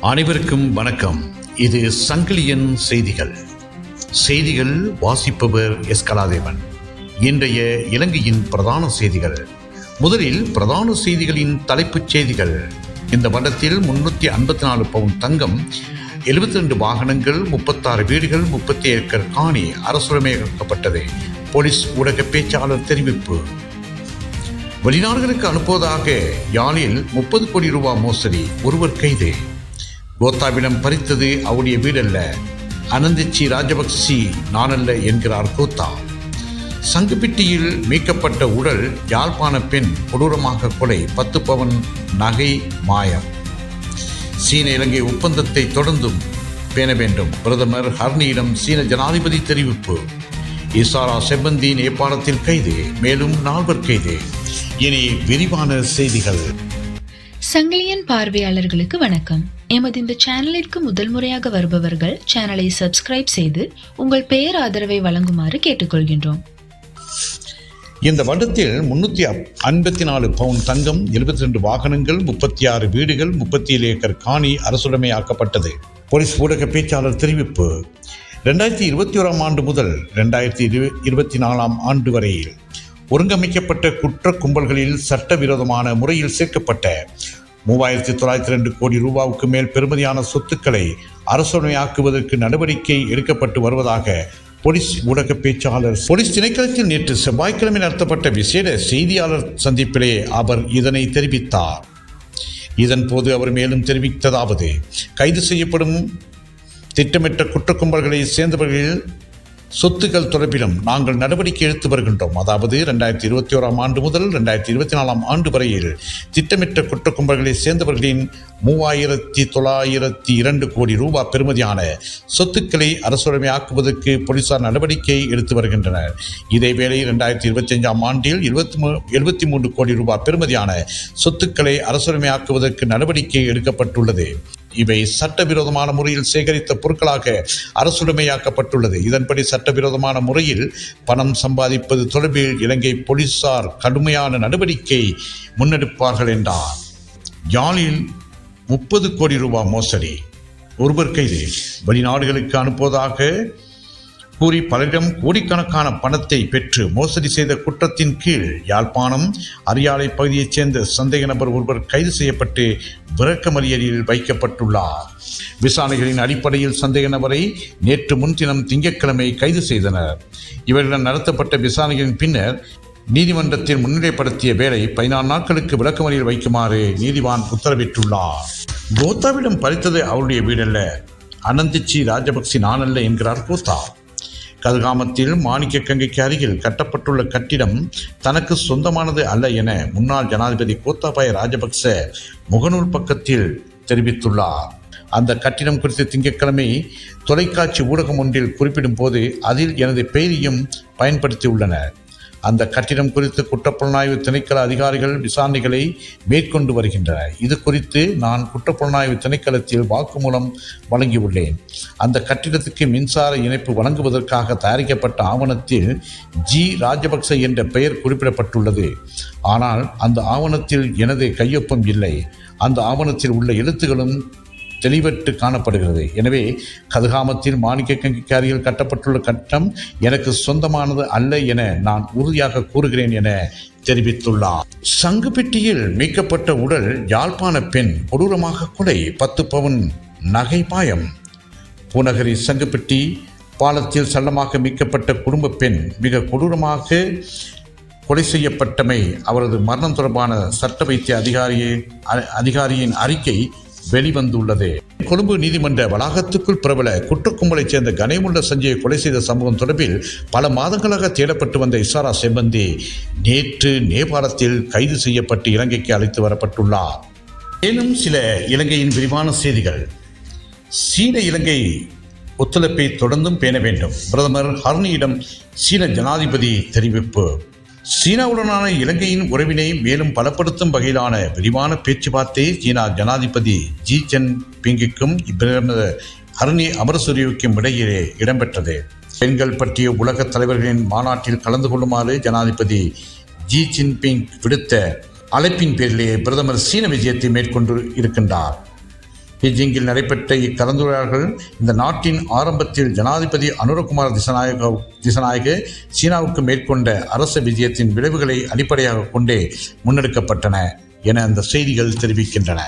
அனைவருக்கும் வணக்கம். இது சங்கிலியன் செய்திகள் வாசிப்பவர் எஸ். கலாதேவன். இன்றைய இலங்கையின் பிரதான செய்திகள். முதலில் பிரதான செய்திகளின் தலைப்புச் செய்திகள். இந்த வருடத்தில் 354 பவுன் தங்கம், 72 வாகனங்கள், 36 வீடுகள், 30 ஏக்கர் காணி அரசுடைமையாக்கப்பட்டது. போலீஸ் ஊடக பேச்சாளர் தெரிவிப்பு. வெளிநாடுகளுக்கு அனுப்புவதாக யாழில் 30 கோடி ரூபாய் மோசடி, ஒருவர் கைது. கோத்தாவிடம் பறித்தது அவருடைய வீடல்ல, அனந்திச்சி ராஜபக்சி நானல்ல என்கிறார் கோத்தா. சங்குப்பிட்டியில் மீட்கப்பட்ட உடல், யாழ்ப்பாண பெண் கொடூரமாக கொலை, 10 பவன் நகை மாயம். சீன இலங்கை ஒப்பந்தத்தை தொடர்ந்தும் பேண வேண்டும், பிரதமர் ஹர்னியிடம் சீன ஜனாதிபதி தெரிவிப்பு. இசாரா செவ்வந்தி நேபாளத்தில் கைது, மேலும் 4 கைது. இனி விரிவான செய்திகள். சங்கிலியன் பார்வையாளர்களுக்கு வணக்கம். எமது இந்த சேனலிற்கு முதல் முறையாக வருபவர்கள் சேனலை சப்ஸ்கிரைப் செய்து உங்கள் பெயர் ஆதரவை வழங்குமாறு கேட்டுக்கொள்கின்றோம். இந்த வருடத்தில் 354 பவுன் தங்கம், 72 வாகனங்கள், 36 வீடுகள், 37 ஏக்கர் காணி அரசுடைமையாக்கப்பட்டது. போலீஸ் ஊடக பேச்சாளர் தெரிவிப்பு. 2021 ஆண்டு முதல் 2024 ஆண்டு வரையில் ஒருங்கமைக்கப்பட்ட குற்ற கும்பல்களில் சட்டவிரோதமான முறையில் சேர்க்கப்பட்ட 3902 கோடி ரூபாவுக்கு மேல் பெறுமதியான சொத்துக்களை அரசுடைமையாக்குவதற்கு நடவடிக்கை எடுக்கப்பட்டு வருவதாக போலீஸ் ஊடக பேச்சாளர் போலீஸ் திணைக்களத்தில் நேற்று செவ்வாய்க்கிழமை நடத்தப்பட்ட விசேட செய்தியாளர் சந்திப்பிலே அவர் இதனை தெரிவித்தார். இதன் போது அவர் மேலும் தெரிவித்ததாவது, கைது செய்யப்படும் திட்டமிட்ட குற்ற கும்பல்களை சேர்ந்தவர்களில் சொத்துக்கள் தொடர்பிலும் நாங்கள் நடவடிக்கை எடுத்து வருகின்றோம். அதாவது 2021 ஆண்டு முதல் 2024 ஆண்டு வரையில் திட்டமிட்ட குற்ற கும்பல்களை சேர்ந்தவர்களின் 3902 கோடி ரூபாய் பெறுமதியான சொத்துக்களை அரசுடைமையாக்குவதற்கு போலீசார் நடவடிக்கை எடுத்து வருகின்றனர். இதேவேளை 2025 ஆண்டில் 73 கோடி ரூபாய் பெறுமதியான சொத்துக்களை அரசுடைமையாக்குவதற்கு நடவடிக்கை எடுக்கப்பட்டுள்ளது. இவை சட்டவிரோதமான முறையில் சேகரித்த பொருட்களாக அரசுடைமையாக்கப்பட்டுள்ளது. இதன்படி சட்டவிரோதமான முறையில் பணம் சம்பாதிப்பது தொடர்பில் இலங்கை போலீசார் கடுமையான நடவடிக்கை முன்னெடுப்பார்கள் என்றார். யாழில் 30 கோடி ரூபாய் மோசடி, ஒருவர் கைது. வெளிநாடுகளுக்கு அனுப்புவதாக கூறி பலரிடம் கோடிக்கணக்கான பணத்தை பெற்று மோசடி செய்த குற்றத்தின் கீழ் யாழ்ப்பாணம் அரியாலை பகுதியைச் சேர்ந்த சந்தேக நபர் ஒருவர் கைது செய்யப்பட்டு விளக்கமறியலில் வைக்கப்பட்டுள்ளார். விசாரணைகளின் அடிப்படையில் சந்தேக நபரை நேற்று முன்தினம் திங்கட்கிழமை கைது செய்தனர். இவரிடம் நடத்தப்பட்ட விசாரணைகளின் பின்னர் நீதிமன்றத்தில் முன்னிலைப்படுத்திய வேளை 14 நாட்களுக்கு விளக்கமறியல் வைக்குமாறு நீதிவான் உத்தரவிட்டுள்ளார். கோத்தாவிடம் பறித்தது அவருடைய வீடல்ல, அனந்திச்சி ராஜபக்சி நானல்ல என்கிறார் கோத்தா. கதிர்காமத்தில் மாணிக்க கங்கைக்கு அருகில் கட்டப்பட்டுள்ள கட்டிடம் தனக்கு சொந்தமானது அல்ல என முன்னாள் ஜனாதிபதி கோத்தாபாய ராஜபக்ச முகநூல் பக்கத்தில் தெரிவித்துள்ளார். அந்த கட்டிடம் குறித்து திங்கட்கிழமை தொலைக்காட்சி ஊடகம் ஒன்றில் குறிப்பிடும் போது அதில் எனது பெயரையும் பயன்படுத்தியுள்ளனர். அந்த கட்டிடம் குறித்து குற்றப்புலனாய்வு திணைக்கள அதிகாரிகள் விசாரணைகளை மேற்கொண்டு வருகின்றனர். இது குறித்து நான் குற்றப்புலனாய்வு திணைக்களத்தில் வாக்குமூலம் வழங்கியுள்ளேன். அந்த கட்டிடத்துக்கு மின்சார இணைப்பு வழங்குவதற்காக தயாரிக்கப்பட்ட ஆவணத்தில் ஜி ராஜபக்ச என்ற பெயர் குறிப்பிடப்பட்டுள்ளது. ஆனால் அந்த ஆவணத்தில் எனது கையொப்பம் இல்லை. அந்த ஆவணத்தில் உள்ள எழுத்துகளும் தெளிவற்று காணப்படுகிறது. எனவே கதிர்காமத்தில் மாணிக்க கங்கைக்கு அருகில் கட்டப்பட்டுள்ள கட்டடம் எனக்கு சொந்தமானது அல்ல என நான் உறுதியாக கூறுகிறேன் என தெரிவித்துள்ளார். சங்குப்பிட்டியில் மீட்கப்பட்ட உடல், யாழ்ப்பாண பெண் கொடூரமாக கொலை, 10 பவுன் நகை மாயம். பூநகரி சங்குப்பிட்டி பாலத்தில் சல்லமாக மீட்கப்பட்ட குடும்ப பெண் மிக கொடூரமாக கொலை செய்யப்பட்டமை அவரது மரணம் தொடர்பான சட்ட வைத்திய அதிகாரியின் அறிக்கை வெளிவந்துள்ளது. கொழும்பு நீதிமன்ற வளாகத்துக்குள் பிரபல குற்றக்கும்பலைச் சேர்ந்த கணேமுல்ல சஞ்சயை கொலை செய்த சம்பவம் தொடர்பில் பல மாதங்களாக தேடப்பட்டு வந்த இசாரா செவ்வந்தி நேற்று நேபாளத்தில் கைது செய்யப்பட்டு இலங்கைக்கு அழைத்து வரப்பட்டுள்ளார். மேலும் சில இலங்கையின் விரிவான செய்திகள். சீன இலங்கை ஒத்துழைப்பை தொடர்ந்தும் பேண வேண்டும், பிரதமர் ஹர்னியிடம் சீன ஜனாதிபதி தெரிவிப்பு. சீனாவுடனான இலங்கையின் உறவினை மேலும் பலப்படுத்தும் வகையிலான விரிவான பேச்சுவார்த்தை சீனா ஜனாதிபதி ஜி ஜின்பிங்குக்கும் பிரதமர் ஹர்னி அமரசூரியவுக்கும் இடையே இடம்பெற்றது. பெண்கள் பற்றிய உலக தலைவர்களின் மாநாட்டில் கலந்து கொள்ளுமாறு ஜனாதிபதி ஜி ஜின்பிங் விடுத்த அழைப்பின் பேரிலேயே பிரதமர் சீன விஜயத்தை மேற்கொண்டு இருக்கின்றார். பீஜிங்கில் நடைபெற்ற இக்கலந்துரையாடல்கள் இந்த நாட்டின் ஆரம்பத்தில் ஜனாதிபதி அனுரகுமார் திசநாயக சீனாவுக்கு மேற்கொண்ட அரச விஜயத்தின் விளைவுகளை அடிப்படையாக கொண்டே முன்னெடுக்கப்பட்டன என அந்த செய்திகள் தெரிவிக்கின்றன.